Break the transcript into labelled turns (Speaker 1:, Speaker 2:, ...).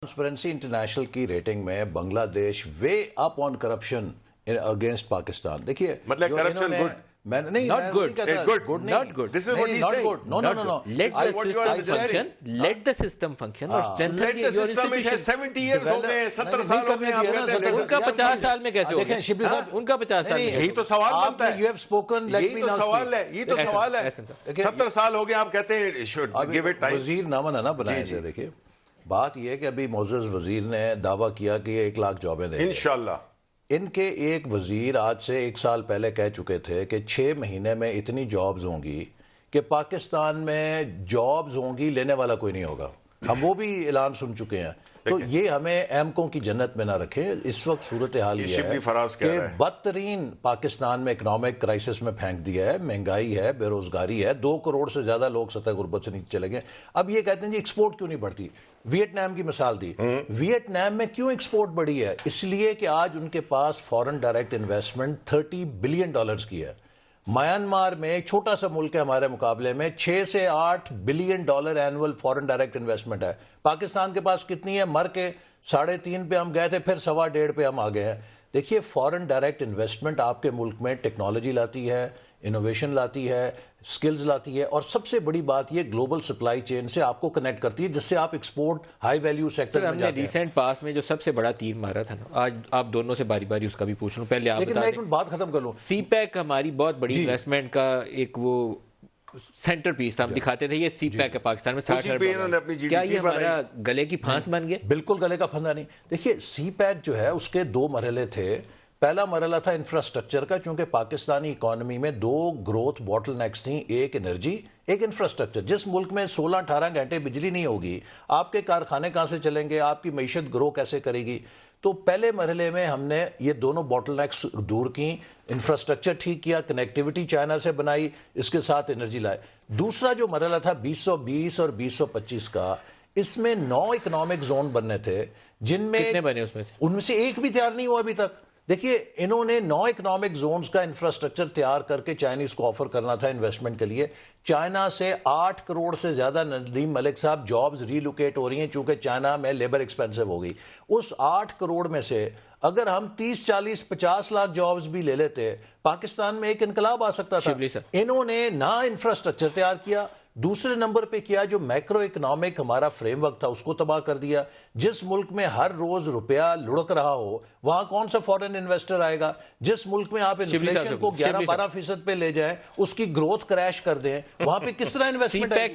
Speaker 1: Transparency international की rating में Bangladesh way up on corruption against Pakistan. देखिए
Speaker 2: मतलब corruption good,
Speaker 1: not good.
Speaker 2: Not good. This is what he's saying.
Speaker 1: No.
Speaker 3: Let the system function or strengthen
Speaker 2: Let the
Speaker 3: your
Speaker 2: system. It has
Speaker 3: institution.
Speaker 2: 70 years हो गए, 70 साल हो गए, आप कहते हैं
Speaker 3: उनका 50 साल में कैसे हो
Speaker 1: देखें शिबली साहब,
Speaker 3: उनका 50 साल में
Speaker 2: यही तो सवाल बनता है।
Speaker 1: You have spoken, let me now
Speaker 2: सवाल है, ये तो सवाल है। 70 साल हो गए, आप कहते हैं should give it time।
Speaker 1: वजीर नामा ना बनाए थे। देखिए बात यह है कि अभी मोअज़्ज़ज़ वजीर ने दावा किया कि 1 लाख जॉबें देंगे
Speaker 2: इंशाल्लाह।
Speaker 1: इनके एक वजीर आज से 1 साल पहले कह चुके थे कि 6 महीने में इतनी जॉब्स होंगी कि पाकिस्तान में जॉब्स होंगी, लेने वाला कोई नहीं होगा। हम वो भी ऐलान सुन चुके हैं। तो ये हमें एमको की जन्नत में ना रखें। इस वक्त सूरत हाल ये है कि बदतरीन पाकिस्तान में इकोनॉमिक क्राइसिस में फेंक दिया है। महंगाई है, बेरोजगारी है, 2 करोड़ से ज्यादा लोग सतह गुर्बत से नीचे चले गए। अब ये कहते हैं जी एक्सपोर्ट क्यों नहीं बढ़ती। वियतनाम की मिसाल दी, वियतनाम में क्यों एक्सपोर्ट बढ़ी है? इसलिए कि आज उनके पास फॉरेन डायरेक्ट इन्वेस्टमेंट $30 बिलियन की है। म्यांमार में एक छोटा सा मुल्क है हमारे मुकाबले में, 6 से 8 billion dollar annual foreign direct investment है। पाकिस्तान के पास कितनी है? मर के 3.5 पे हम गए थे, फिर 1.25 पे हम आ गए हैं। देखिए फॉरेन डायरेक्ट इन्वेस्टमेंट आपके मुल्क में टेक्नोलॉजी लाती है, इनोवेशन लाती है, स्किल्स लाती है, और सबसे बड़ी बात ये ग्लोबल सप्लाई चेन से आपको कनेक्ट करती है, जिससे आप एक्सपोर्ट हाई वैल्यू सेक्टर में जाते हैं।
Speaker 3: रिसेंट पास में जो सबसे बड़ा तीर मारा था ना, आज आप दोनों से बारी बारी उसका भी पूछ लूं। पहले आप
Speaker 1: लेकिन मैं एक मिनट बात खत्म कर लूं।
Speaker 3: सीपैक हमारी बहुत बड़ी इन्वेस्टमेंट का एक वो सेंटर पीस था, हम दिखाते थे ये सीपैक है पाकिस्तान में 60 अरब। क्या ये हमारा गले की फांस बन गया?
Speaker 1: बिल्कुल गले का फंदा नहीं। देखिए सीपैक जो है उसके 2 मरहले थे। पहला मरहला था इंफ्रास्ट्रक्चर का, क्योंकि पाकिस्तानी इकोनॉमी में 2 ग्रोथ बॉटलनेक्स थी, एक एनर्जी, एक इंफ्रास्ट्रक्चर। जिस मुल्क में 16-18 घंटे बिजली नहीं होगी, आपके कारखाने कहां से चलेंगे, आपकी मईशत ग्रो कैसे करेगी? तो पहले मरहले में हमने ये दोनों बॉटलनेक्स दूर की, इंफ्रास्ट्रक्चर ठीक किया, कनेक्टिविटी चाइना से बनाई, इसके साथ एनर्जी लाए। दूसरा जो मरहला था 2020 और 2025 का, इसमें 9 इकोनॉमिक जोन बनने थे, जिनमें
Speaker 3: कितने बने उसमें से?
Speaker 1: उनमें से एक भी तैयार नहीं हुआ अभी तक। देखिए इन्होंने 9 इकोनॉमिक जोन्स का इंफ्रास्ट्रक्चर तैयार करके चाइनीज को ऑफर करना था इन्वेस्टमेंट के लिए। चाइना से 8 करोड़ से ज्यादा, नदीम मलिक साहब, जॉब्स रीलोकेट हो रही हैं, चूंकि चाइना में लेबर एक्सपेंसिव हो गई। उस 8 करोड़ में से अगर हम 30, 40, 50 लाख जॉब्स भी ले लेते, पाकिस्तान में एक इनकलाब आ सकता था। इन्होंने ना इंफ्रास्ट्रक्चर तैयार किया, दूसरे नंबर पे किया जो मैक्रो इकोनॉमिक हमारा फ्रेमवर्क था उसको तबाह कर दिया। जिस मुल्क में हर रोज रुपया लुढ़क रहा हो, वहां कौन सा फॉरेन इन्वेस्टर आएगा? जिस मुल्क में आप इन्फ्लेशन को 11-12% पे ले जाएं, उसकी ग्रोथ क्रैश कर दें, वहां पे किस तरह इन्वेस्टमेंट आएगी?